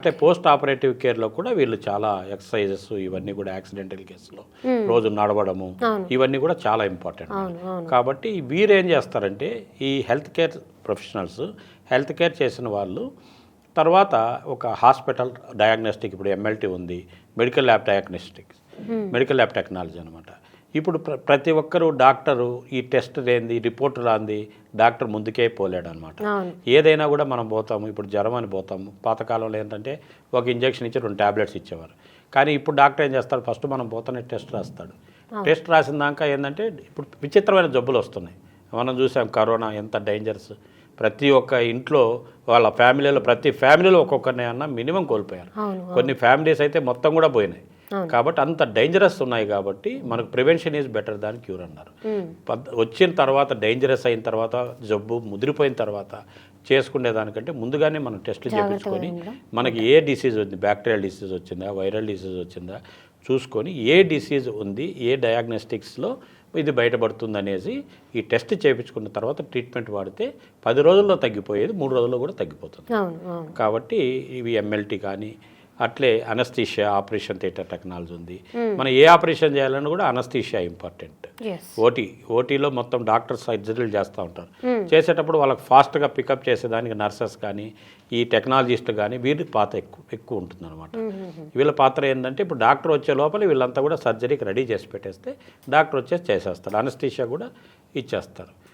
అంటే post operative కేర్లో కూడా వీళ్ళు చాలా ఎక్సర్సైజెస్ ఇవన్నీ కూడా యాక్సిడెంటల్ కేసులో రోజు నడవడము ఇవన్నీ కూడా చాలా ఇంపార్టెంట్. కాబట్టి వీరు ఏం చేస్తారంటే ఈ health care professionals health care చేసిన వాళ్ళు తర్వాత ఒక హాస్పిటల్ డయాగ్నోస్టిక్, ఇప్పుడు ఎంఎల్టీ ఉంది, medical lab diagnostics, medical lab technology అనమాట. ఇప్పుడు ప్రతి ఒక్కరూ డాక్టరు ఈ టెస్ట్ ఏంది, రిపోర్ట్ రాంది డాక్టర్ ముందుకే పోలేడు అనమాట. ఏదైనా కూడా మనం పోతాము, ఇప్పుడు జ్వరం అని పోతాము. పాతకాలంలో ఏంటంటే ఒక ఇంజెక్షన్ ఇచ్చి 2 ట్యాబ్లెట్స్ ఇచ్చేవారు. కానీ ఇప్పుడు డాక్టర్ ఏం చేస్తాడు, ఫస్ట్ మనం పోతానే టెస్ట్ రాస్తాడు. టెస్ట్ రాసిన దాకా ఏంటంటే ఇప్పుడు విచిత్రమైన జబ్బులు వస్తున్నాయి. మనం చూసాం కరోనా ఎంత డేంజరస్. ప్రతి ఒక్క ఇంట్లో వాళ్ళ ఫ్యామిలీలో ప్రతి ఫ్యామిలీలో ఒక్కొక్కరిని అన్న మినిమం కోల్పోయారు. కొన్ని ఫ్యామిలీస్ అయితే మొత్తం కూడా పోయినాయి. కాబట్టి అంత డేంజరస్ ఉన్నాయి. కాబట్టి మనకు prevention is better than cure అన్నారు. వచ్చిన తర్వాత డేంజరస్ అయిన తర్వాత జబ్బు ముదిరిపోయిన తర్వాత చేసుకునే దానికంటే ముందుగానే మనం టెస్టులు చేయించుకొని మనకి ఏ డిసీజ్ ఉంది, బ్యాక్టీరియల్ డిసీజ్ వచ్చిందా, వైరల్ డిసీజ్ వచ్చిందా చూసుకొని ఏ డిసీజ్ ఉంది, ఏ డయాగ్నోస్టిక్స్లో ఇది బయటపడుతుంది అనేసి ఈ టెస్ట్ చేయించుకున్న తర్వాత ట్రీట్మెంట్ వాడితే 10 రోజుల్లో తగ్గిపోయేది 3 రోజుల్లో కూడా తగ్గిపోతుంది. కాబట్టి ఇవి ఎంఎల్టీ కానీ అట్లే అనస్థీషియా, ఆపరేషన్ థియేటర్ టెక్నాలజీ ఉంది. మనం ఏ ఆపరేషన్ చేయాలని కూడా అనస్థీషియా ఇంపార్టెంట్. ఓటీలో మొత్తం డాక్టర్స్ సర్జరీలు చేస్తూ ఉంటారు. చేసేటప్పుడు వాళ్ళకి ఫాస్ట్గా పికప్ చేసేదానికి నర్సెస్ కానీ ఈ టెక్నాలజిస్టులు కానీ వీరి పాత్ర ఎక్కువ ఉంటుంది అనమాట. వీళ్ళ పాత్ర ఏంటంటే ఇప్పుడు డాక్టర్ వచ్చే లోపల వీళ్ళంతా కూడా సర్జరీకి రెడీ చేసి పెట్టేస్తే డాక్టర్ వచ్చేసి చేసేస్తారు, అనస్థీషియా కూడా ఇచ్చేస్తారు.